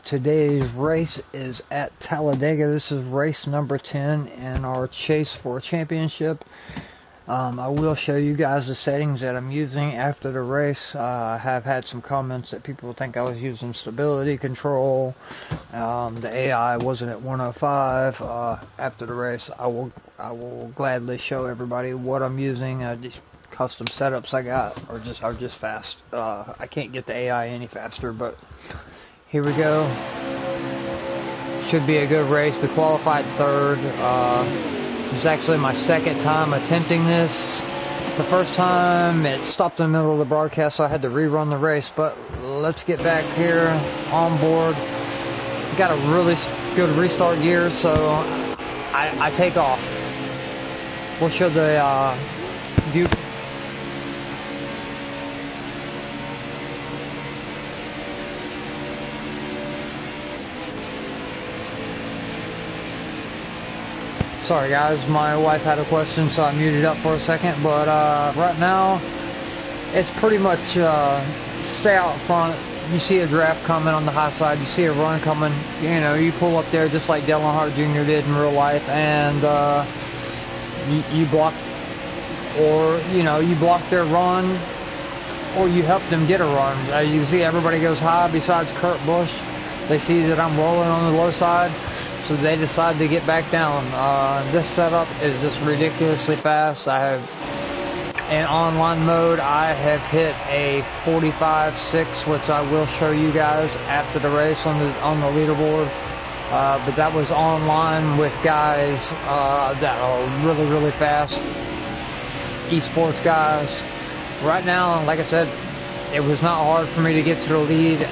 Today's race is at Talladega. This is race number 10 in our chase for a championship. I will show you guys the settings that I'm using after the race. I have had some comments that people think I was using stability control. The AI wasn't at 105. After the race, I will gladly show everybody what I'm using. These custom setups I got are just fast. I can't get the AI any faster, but here we go. Should be a good race. We qualified third. It's actually my second time attempting this. The first time it stopped in the middle of the broadcast, so I had to rerun the race. But let's get back here on board. Got a really good restart gear, so I take off. We'll show the view. Sorry guys, my wife had a question, so I muted up for a second, but right now it's pretty much stay out front. You see a draft coming on the high side, you see a run coming, you know, you pull up there just like Dale Earnhardt Jr. did in real life, and you block, or you block their run, or you help them get a run. As you can see, everybody goes high besides Kurt Busch. They see that I'm rolling on the low side, so they decide to get back down. This setup is just ridiculously fast. I have, in online mode, I have hit a 45.6, which I will show you guys after the race on the leaderboard. But that was online with guys that are really, really fast, esports guys. Right now, like I said, it was not hard for me to get to the lead.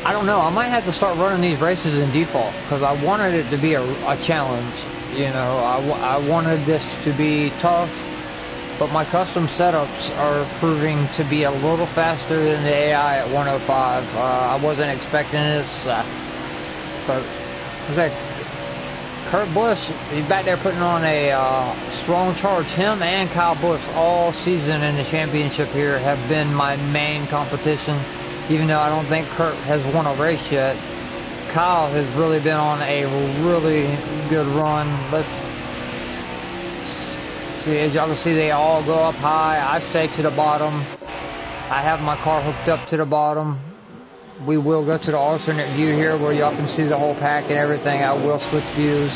I don't know, I might have to start running these races in default, because I wanted it to be a challenge. I wanted this to be tough, but my custom setups are proving to be a little faster than the AI at 105. I wasn't expecting this, but okay. Kurt Busch, he's back there putting on a strong charge. Him and Kyle Busch all season in the championship here have been my main competition. Even though I don't think Kurt has won a race yet, Kyle has really been on a really good run. Let's see, as y'all can see, they all go up high. I stay to the bottom. I have my car hooked up to the bottom. We will go to the alternate view here where y'all can see the whole pack and everything. I will switch views.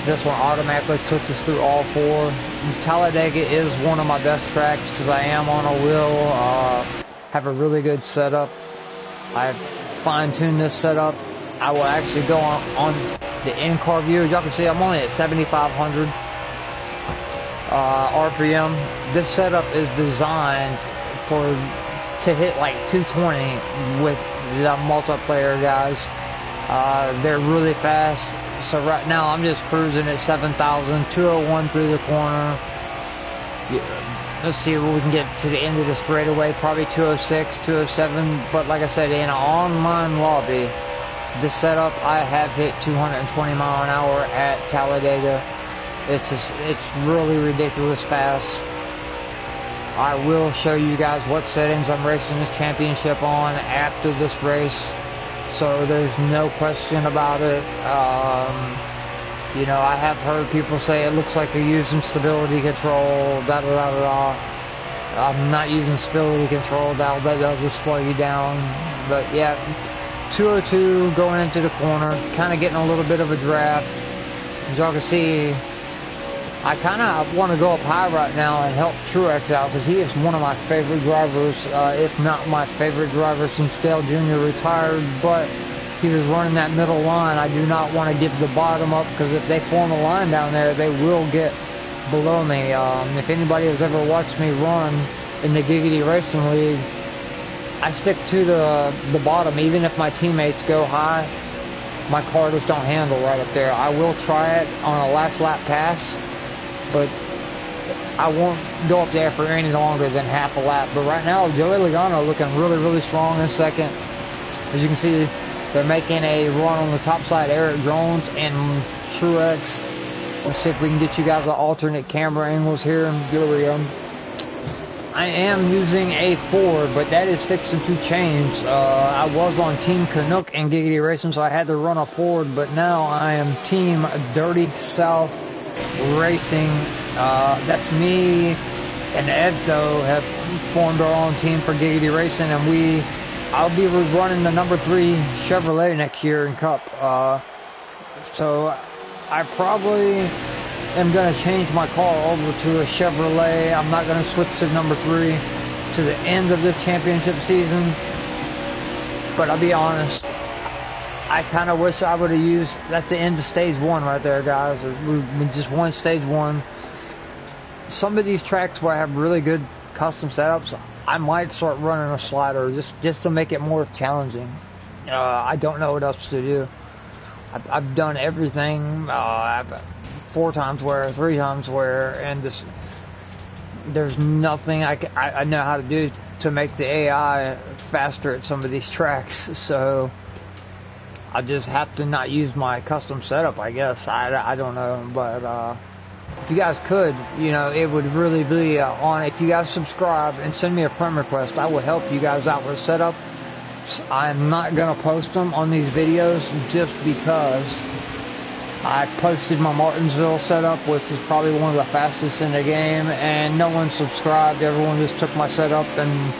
This one automatically switches through all four. Talladega is one of my best tracks because I am on a wheel. Have a really good setup. I've fine-tuned this setup. I will actually go on the in-car view. As y'all can see, I'm only at 7,500 RPM. This setup is designed to hit like 220 with the multiplayer guys. They're really fast. So right now I'm just cruising at 7,000, 201 through the corner. Let's see if we can get to the end of the straightaway, probably 206, 207, but like I said, in an online lobby, this setup, I have hit 220 mile an hour at Talladega. It's really ridiculous fast. I will show you guys what settings I'm racing this championship on after this race, so there's no question about it. I have heard people say it looks like you're using stability control, I'm not using stability control, that'll just slow you down. But yeah, 202 going into the corner, kind of getting a little bit of a draft. As y'all can see, I kind of want to go up high right now and help Truex out, because he is one of my favorite drivers, if not my favorite driver since Dale Jr. retired, but he was running that middle line. I do not want to give the bottom up, because if they form a line down there, they will get below me. If anybody has ever watched me run in the Giggity Racing League, I stick to the bottom. Even if my teammates go high, my car just don't handle right up there. I will try it on a last lap pass, but I won't go up there for any longer than half a lap. But right now, Joey Logano looking really, really strong in second. As you can see, they're making a run on the top side. Eric Jones and Truex. Let's see if we can get you guys the alternate camera angles here. Here we go. I am using a Ford, but that is fixing to change. I was on Team Canuck and Giggity Racing, so I had to run a Ford, but now I am Team Dirty South Racing. That's me and Ed, though, have formed our own team for Giggity Racing, and I'll be running the number 3 Chevrolet next year in Cup. So I probably am going to change my car over to a Chevrolet. I'm not going to switch to number 3 to the end of this championship season. But I'll be honest, I kind of wish I would have used, that's the end of stage 1 right there, guys. We just won stage 1. Some of these tracks where I have really good custom setups, I might start running a slider just to make it more challenging. I don't know what else to do. I've done everything. I've 4 times wear, 3 times wear, and there's nothing I know how to do to make the AI faster at some of these tracks. So I just have to not use my custom setup, I guess. I don't know, but if you guys could, it would really be on. If you guys subscribe and send me a friend request, I will help you guys out with setup. I'm not going to post them on these videos just because I posted my Martinsville setup, which is probably one of the fastest in the game, and no one subscribed. Everyone just took my setup and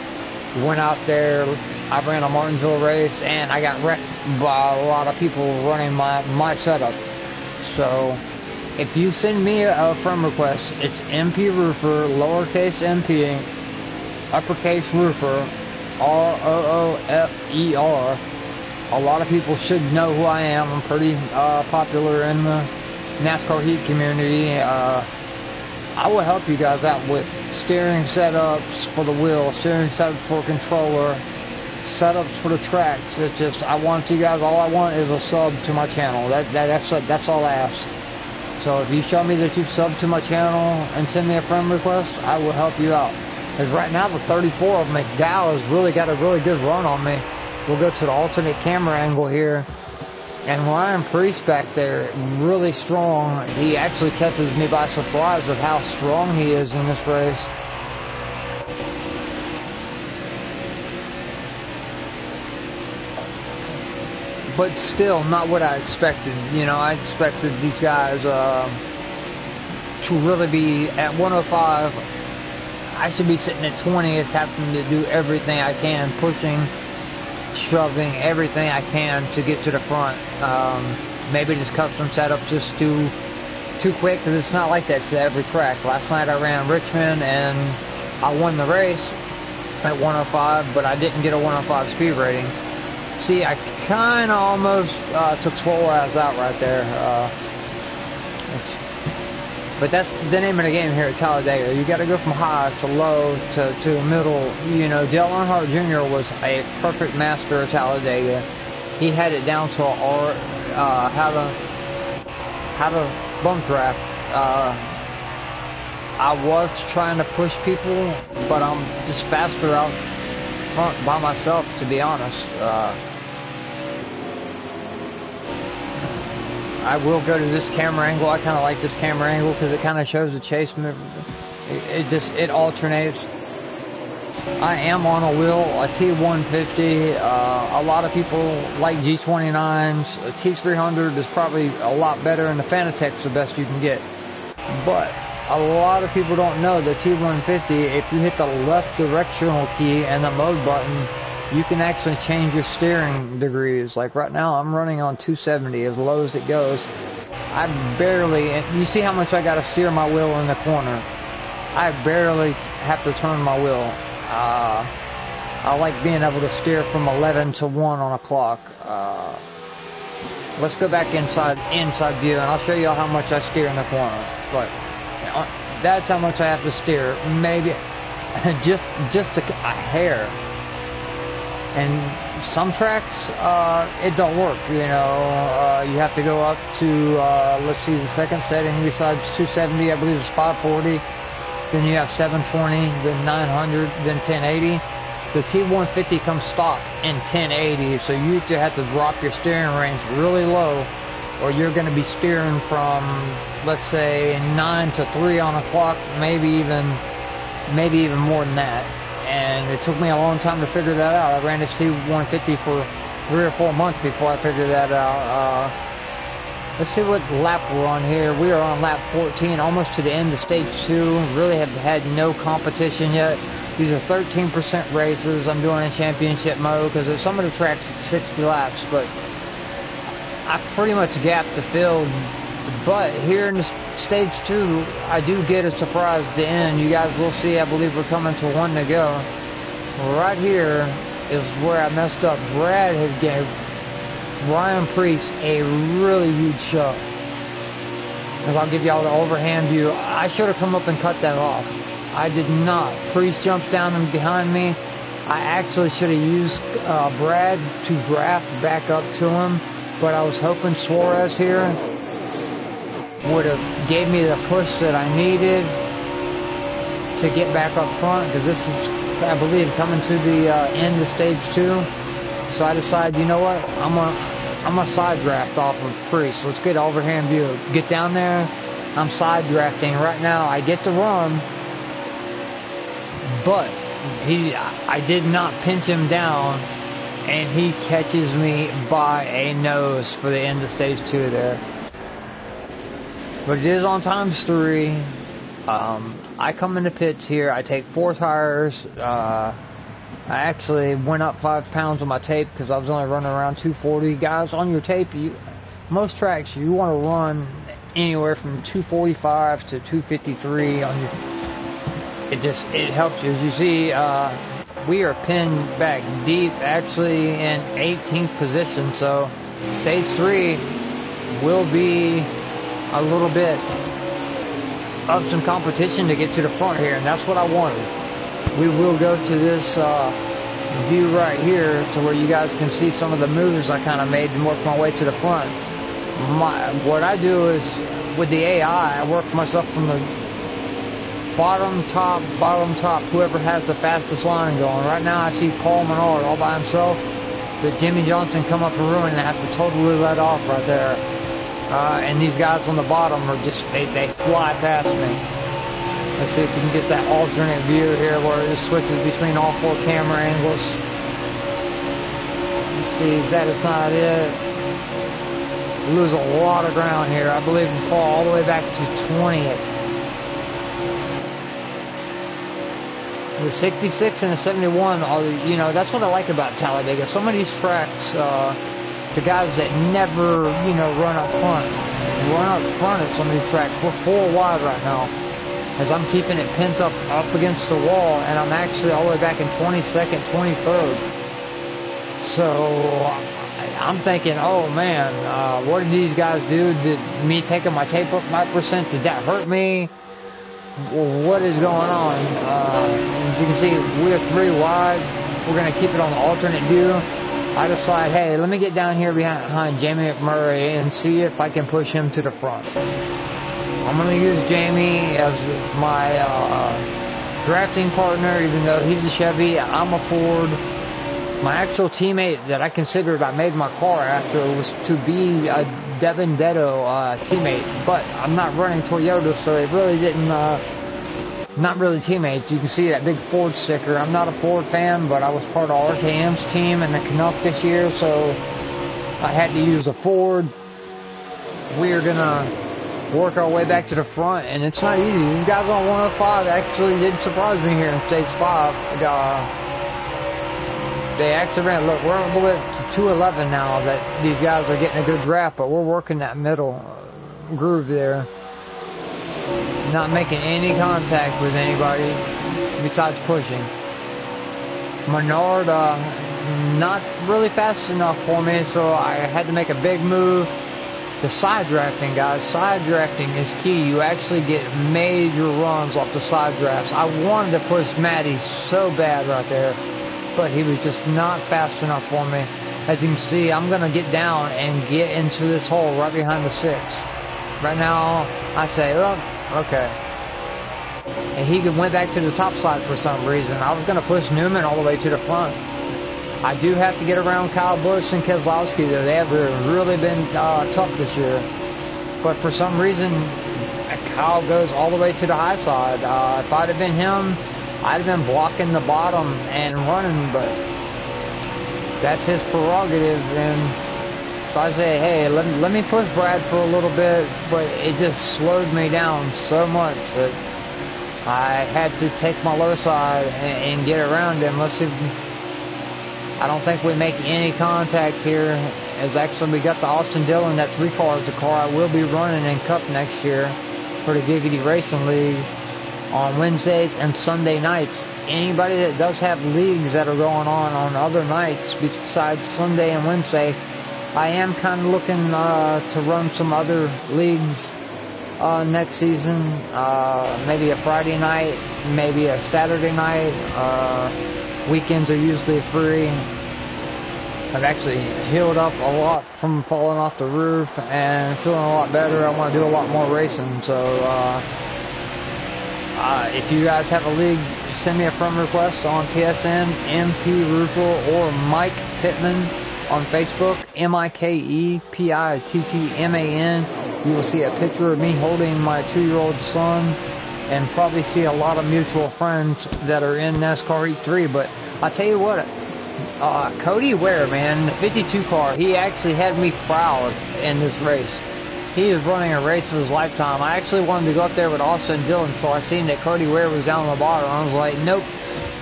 went out there. I ran a Martinsville race, and I got wrecked by a lot of people running my setup. So if you send me a friend request, it's MP Roofer, lowercase MP, uppercase Roofer, ROOFER. A lot of people should know who I am. I'm pretty popular in the NASCAR heat community. I will help you guys out with steering setups for the wheel, steering setups for controller, setups for the tracks. It's just, all I want is a sub to my channel. That's all I ask. So if you show me that you've subbed to my channel and send me a friend request, I will help you out. Because right now, with 34 of them, McDowell has really got a really good run on me. We'll go to the alternate camera angle here. And Ryan Priest back there, really strong. He actually catches me by surprise of how strong he is in this race. But still, not what I expected. I expected these guys to really be at 105. I should be sitting at 20th, having to do everything I can, pushing, shoving, everything I can to get to the front. Maybe this custom setup just too quick, because it's not like that to every track. Last night I ran Richmond and I won the race at 105, but I didn't get a 105 speed rating. See, I kind of almost took Suarez out right there. But that's the name of the game here at Talladega. You got to go from high to low to middle. Dale Earnhardt Jr. was a perfect master at Talladega. He had it down to an art, how to bump draft. I was trying to push people, but I'm just faster out front by myself, to be honest. I will go to this camera angle. I kind of like this camera angle because it kind of shows the chase. It alternates. I am on a wheel, a T150. A lot of people like G29s. A T300 is probably a lot better, and the Fanatec's the best you can get. But a lot of people don't know the T150, if you hit the left directional key and the mode button, you can actually change your steering degrees. Like right now, I'm running on 270, as low as it goes. You see how much I got to steer my wheel in the corner. I barely have to turn my wheel. I like being able to steer from 11 to 1 on a clock. Let's go back inside view, and I'll show you how much I steer in the corner. But that's how much I have to steer. Maybe just a hair. And some tracks, it don't work, you have to go up to, let's see, the second setting besides 270, I believe it's 540. Then you have 720, then 900, then 1080. The T150 comes stock in 1080, so you either have to drop your steering range really low, or you're going to be steering from, let's say, 9 to 3 on a clock, maybe even maybe even more than that. And it took me a long time to figure that out. I ran this T150 for 3 or 4 months before I figured that out. Let's see what lap we're on here. We are on lap 14, almost to the end of stage 2. Really have had no competition yet. These are 13% races. I'm doing in championship mode because at some of the tracks it's 60 laps, but I pretty much gapped the field. But here in the stage 2, I do get a surprise at the end. You guys will see. I believe we're coming to 1 to go. Right here is where I messed up. Brad had gave Ryan Preece a really huge shove. As I'll give y'all the overhand view. I should have come up and cut that off. I did not. Preece jumps down and behind me. I actually should have used Brad to draft back up to him, but I was hoping Suarez here would have gave me the push that I needed to get back up front, because this is, I believe, coming to the end of stage 2. So I decided, you know what, I'm gonna side draft off of Preece. Let's get overhand view. Get down there. I'm side drafting right now. I get to run, but I did not pinch him down, and he catches me by a nose for the end of stage 2 there. But it is on ×3. I come in the pits here. I take 4 tires. I actually went up 5 pounds on my tape because I was only running around 240. Guys, on your tape, most tracks you want to run anywhere from 245 to 253 on your. It helps you. As you see, we are pinned back deep, actually in 18th position. So stage 3 will be a little bit of some competition to get to the front here, and that's what I wanted. We will go to this view right here to where you guys can see some of the moves I kind of made and work my way to the front. What I do is, with the AI, I work myself from the bottom, top, whoever has the fastest line going. Right now I see Paul Menard all by himself, but Jimmy Johnson come up and ruin and have to totally let off right there. And these guys on the bottom are just, they fly past me. Let's see if we can get that alternate view here where it switches between all 4 camera angles. Let's see, that is not it. Lose a lot of ground here. I believe we fall all the way back to 20th. The 66 and the 71, you know, that's what I like about Talladega. Some of these tracks, the guys that never, you know, run up front at some of these tracks. We're 4 wide right now, as I'm keeping it pent up against the wall, and I'm actually all the way back in 22nd, 23rd. So I'm thinking, oh man, what did these guys do? Did me taking my tape up my percent, did that hurt me? Well, what is going on? As you can see, we're 3 wide. We're going to keep it on the alternate view. I decide, hey, let me get down here behind Jamie McMurray and see if I can push him to the front. I'm going to use Jamie as my drafting partner, even though he's a Chevy, I'm a Ford. My actual teammate that I considered I made my car after was to be a Devin Detto teammate, but I'm not running Toyota, so it really didn't, not really teammates. You can see that big Ford sticker. I'm not a Ford fan, but I was part of RKM's team in the Canuck this year, so I had to use a Ford. We're gonna work our way back to the front, and it's not easy. These guys on 105 actually did surprise me here in stage 5. They actually ran, look, we're all the way to 211 now that these guys are getting a good draft, but we're working that middle groove there. Not making any contact with anybody besides pushing. Menard, not really fast enough for me, so I had to make a big move. The side drafting, guys, side drafting is key. You actually get major runs off the side drafts. I wanted to push Matty so bad right there, but he was just not fast enough for me. As you can see, I'm going to get down and get into this hole right behind the 6. Right now, I say, look, okay. And he went back to the top side for some reason. I was going to push Newman all the way to the front. I do have to get around Kyle Busch and Keselowski, though. They have really been tough this year. But for some reason, Kyle goes all the way to the high side. If I'd have been him, I'd have been blocking the bottom and running, but that's his prerogative. And so I say, hey, let me push Brad for a little bit, but it just slowed me down so much that I had to take my low side and get around him. I don't think we make any contact here. As actually we got the Austin Dillon, that 3 car is the car I will be running in Cup next year for the Giggity Racing League on Wednesdays and Sunday nights. Anybody that does have leagues that are going on other nights besides Sunday and Wednesday, I am kind of looking to run some other leagues next season. Maybe a Friday night, maybe a Saturday night. Weekends are usually free. I've actually healed up a lot from falling off the roof and feeling a lot better. I want to do a lot more racing. So if you guys have a league, send me a friend request on PSN, MP Ruffle, or Mike Pittman on Facebook, MikePittman. You will see a picture of me holding my 2-year-old son, and probably see a lot of mutual friends that are in NASCAR E3. But I'll tell you what, Cody Ware, man, the 52 car, he actually had me proud in this race. He was running a race of his lifetime. I actually wanted to go up there with Austin Dillon, so I seen that Cody Ware was down on the bottom. I was like, nope,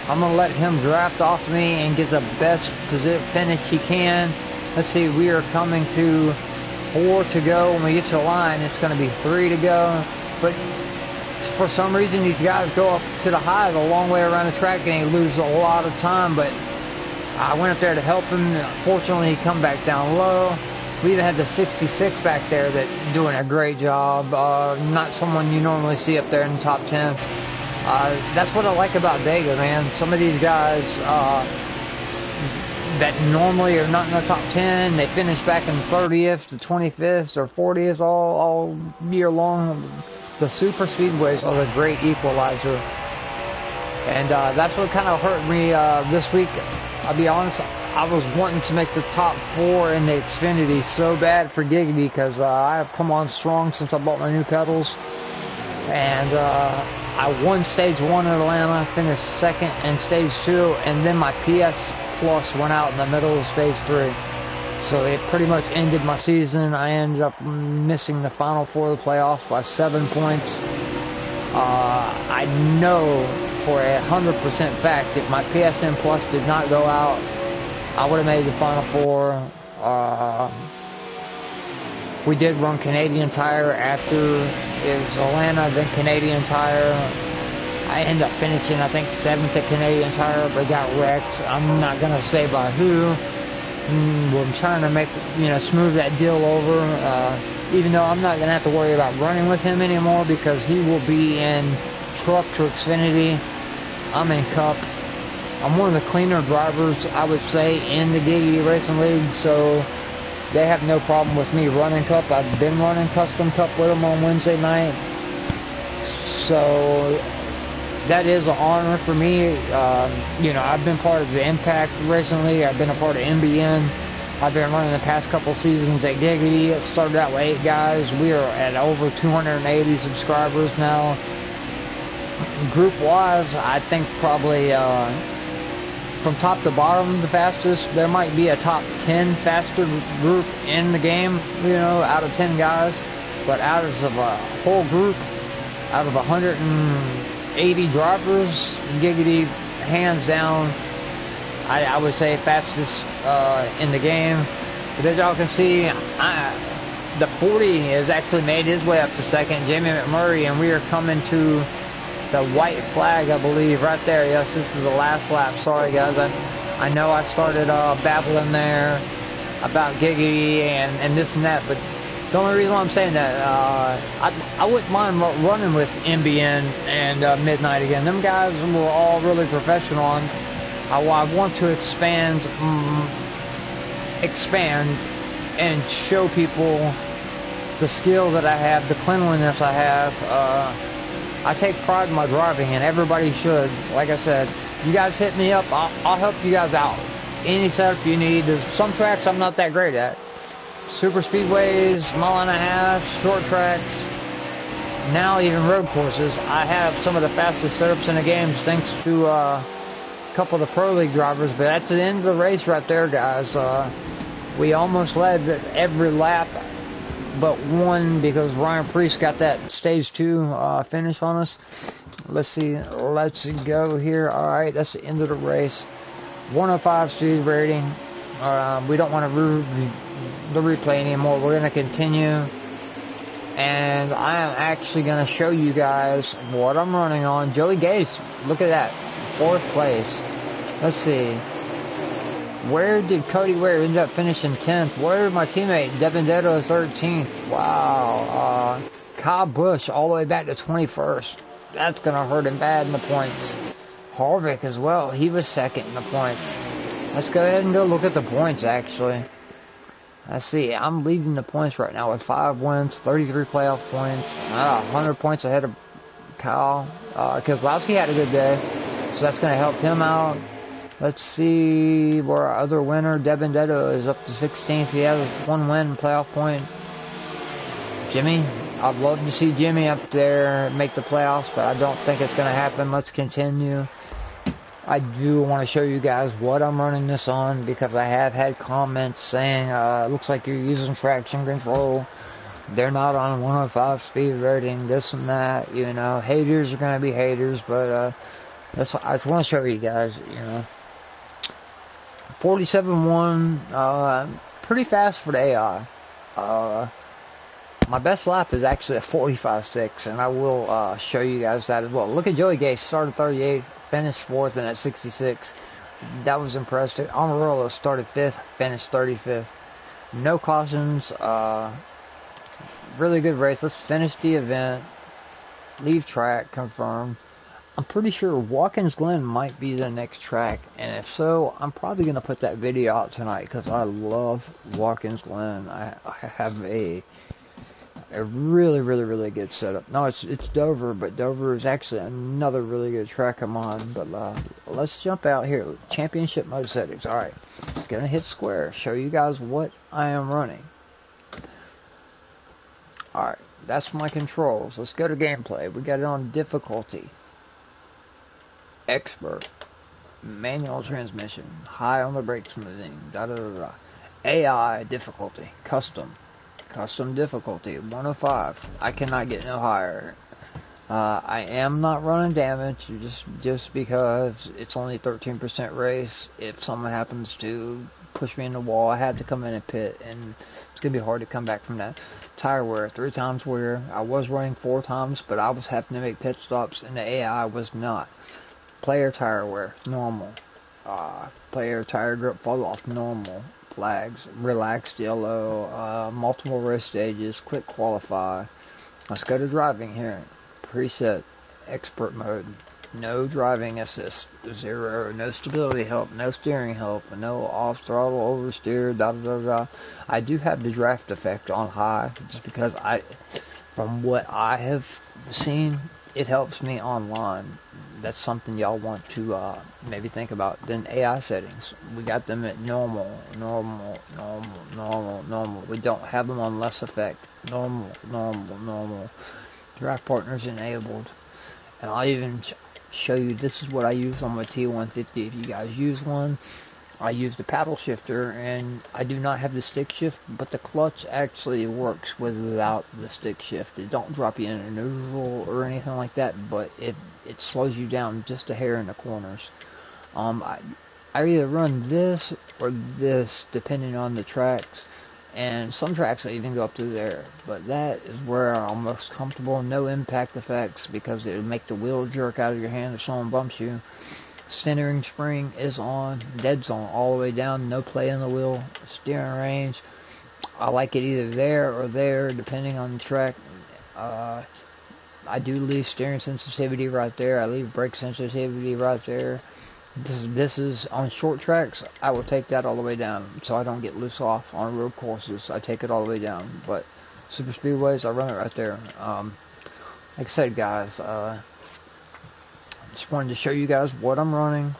I'm going to let him draft off me and get the best finish he can. Let's see, we are coming to 4 to go. When we get to the line, it's going to be 3 to go. But for some reason, these guys go up to the high the long way around the track and they lose a lot of time. But I went up there to help him. Fortunately, he come back down low. We even had the 66 back there that doing a great job. Not someone you normally see up there in the top 10. That's what I like about Dega, man. Some of these guys that normally are not in the top 10, they finish back in 30th to 25th or 40th all year long. The super speedways are a great equalizer. And that's what kind of hurt me this week. I'll be honest, I was wanting to make the top 4 in the Xfinity so bad for Giggity, because I have come on strong since I bought my new pedals. And I won stage 1 in Atlanta, finished 2nd in stage 2, and then my PS Plus went out in the middle of stage 3. So it pretty much ended my season. I ended up missing the final 4 of the playoffs by 7 points. I know for 100% fact, if my PSN Plus did not go out, I would have made the final 4. We did run Canadian Tire after it was Atlanta, then Canadian Tire. I ended up finishing, I think, 7th at Canadian Tire, but got wrecked. I'm not going to say by who. I'm trying to make, smooth that deal over. Even though I'm not going to have to worry about running with him anymore, because he will be in Truck to Xfinity. I'm in Cup. I'm one of the cleaner drivers, I would say, in the Giggity Racing League, so they have no problem with me running Cup. I've been running Custom Cup with them on Wednesday night. So that is an honor for me. I've been part of the Impact Racing League. I've been a part of MBN. I've been running the past couple seasons at Giggity. It started out with 8 guys. We are at over 280 subscribers now. Group-wise, I think probably from top to bottom the fastest. There might be a top 10 faster group in the game, out of 10 guys. But out of a whole group, out of 180 drivers, Giggity, hands down, I would say fastest in the game. But as y'all can see, the 40 has actually made his way up to 2nd, Jamie McMurray, and we are coming to the white flag, I believe, right there. Yes, this is the last lap. Sorry, guys. I know I started babbling there about Giggity and this and that, but the only reason why I'm saying that, I wouldn't mind running with MBN and Midnight again. Them guys were all really professional. I want to expand and show people the skill that I have, the cleanliness I have. I take pride in my driving, and everybody should. Like I said, you guys hit me up, I'll help you guys out. Any setup you need. There's some tracks I'm not that great at. Super speedways, mile and a half, short tracks. now even road courses, I have some of the fastest setups in the games thanks to a couple of the Pro League drivers. But at the end of the race right there, guys, we almost led every lap but one because Ryan Preece got that stage 2 finish on us. Let's see, let's go here. Alright, that's the end of the race. 105 speed rating. We don't want to the replay anymore. We're going to continue. And I am actually going to show you guys what I'm running on. Joey Gates, look at that. 4th place. Let's see. Where did Cody Ware end up finishing 10th? Where did my teammate Devin Detto 13th? Wow. Kyle Busch all the way back to 21st. That's going to hurt him bad in the points. Harvick as well. He was 2nd in the points. Let's go ahead and go look at the points, actually. Let's see. I'm leading the points right now with 5 wins, 33 playoff points. 100 points ahead of Kyle. Keselowski had a good day, so that's going to help him out. Let's see where our other winner, Devin Detto, is up to 16th. He has 1 win, playoff point. Jimmy, I'd love to see Jimmy up there make the playoffs, but I don't think it's going to happen. Let's continue. I do want to show you guys what I'm running this on because I have had comments saying it looks like you're using traction control. They're not on 105 speed rating, this and that, you know. Haters are going to be haters, but I just want to show you guys, you know. 47.1, pretty fast for the AI. My best lap is actually a 45.6, and I will show you guys that as well. Look at Joey Gay, started 38th, finished 4th, and at 66. That was impressive. Amarillo started 5th, finished 35th. No cautions. Really good race. Let's finish the event. Leave track, confirm. I'm pretty sure Watkins Glen might be the next track, and if so, I'm probably going to put that video out tonight because I love Watkins Glen. I have a really good setup. No, it's Dover, but Dover is actually another really good track I'm on. But let's jump out here. Championship mode settings. Alright, gonna hit square, show you guys what I am running. Alright, that's my controls. Let's go to gameplay. We got it on difficulty, expert, manual transmission, high on the brake smoothing, AI difficulty, custom difficulty, 105. I cannot get no higher. I am not running damage just because it's only 13% race. If someone happens to push me in the wall, I have to come in and pit, and it's gonna be hard to come back from that. Tire wear, 3 times wear. I was running 4 times, but I was having to make pit stops, and the AI was not. Player tire wear, normal. Player tire grip fall off, normal. Flags, relaxed yellow, multiple race stages, quick qualify. Let's go to driving here. Preset, expert mode, no driving assist, 0, no stability help, no steering help, no off throttle, oversteer, I do have the draft effect on high, just because from what I have seen, it helps me online. That's something y'all want to maybe think about. Then AI settings, we got them at normal. We don't have them on less effect. Normal. Draft partners enabled. And I'll even show you, this is what I use on my T150. If you guys use one, I use the paddle shifter, and I do not have the stick shift, but the clutch actually works without the stick shift. It don't drop you in a neutral or anything like that, but it slows you down just a hair in the corners. I either run this or this depending on the tracks, and some tracks I even go up to there, but that is where I'm most comfortable. No impact effects because it would make the wheel jerk out of your hand if someone bumps you. Centering spring is on, dead's on all the way down, no play in the wheel. Steering range, I like it either there or there depending on the track. I do leave steering sensitivity right there, I leave brake sensitivity right there. This is on short tracks, I will take that all the way down so I don't get loose off. On road courses I take it all the way down, but super speedways I run it right there. Like I said, guys, just wanted to show you guys what I'm running.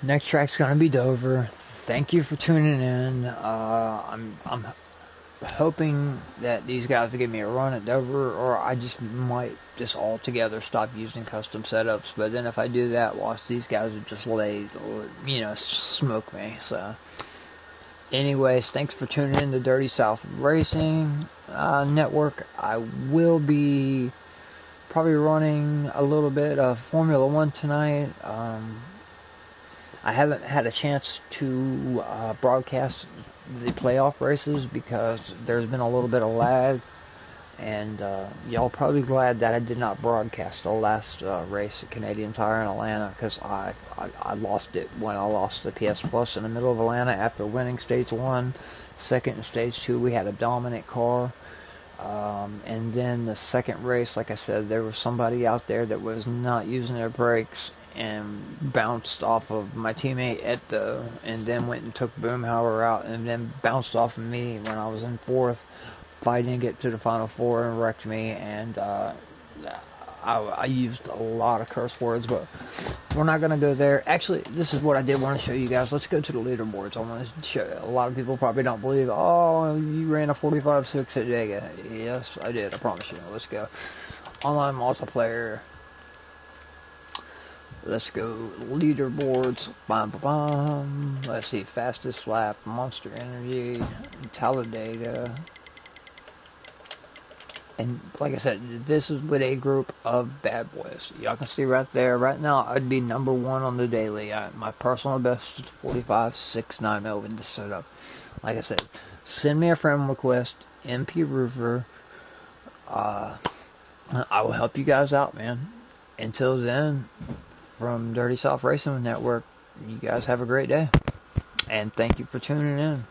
Next track's gonna be Dover. Thank you for tuning in. I'm hoping that these guys will give me a run at Dover, or I just might just altogether stop using custom setups. But then if I do that, watch, these guys would just lay, smoke me. So, anyways, thanks for tuning in to Dirty South Racing Network. I will be probably running a little bit of Formula One tonight. I haven't had a chance to broadcast the playoff races because there's been a little bit of lag, and y'all probably glad that I did not broadcast the last race at Canadian Tire in Atlanta, because I lost it when I lost the PS Plus in the middle of Atlanta after winning Stage 1. Second and Stage 2 we had a dominant car, and then the second race, like I said, there was somebody out there that was not using their brakes and bounced off of my teammate and then went and took Boomhauer out, and then bounced off of me when I was in fourth, fighting to get to the final four, and wrecked me. And I used a lot of curse words, but we're not going to go there. Actually, this is what I did want to show you guys. Let's go to the leaderboards. I want to show you. A lot of people probably don't believe, oh, you ran a 45.6 at Dega. Yes, I did. I promise you. Let's go. Online multiplayer. Let's go leaderboards. Bam, bam, bam. Let's see. Fastest lap. Monster Energy. Talladega. And like I said, this is with a group of bad boys. Y'all can see right there. Right now, I'd be number one on the daily. My personal best is 45.690 in this setup. Like I said, send me a friend request. MP Roofer. I will help you guys out, man. Until then, from Dirty South Racing Network, you guys have a great day. And thank you for tuning in.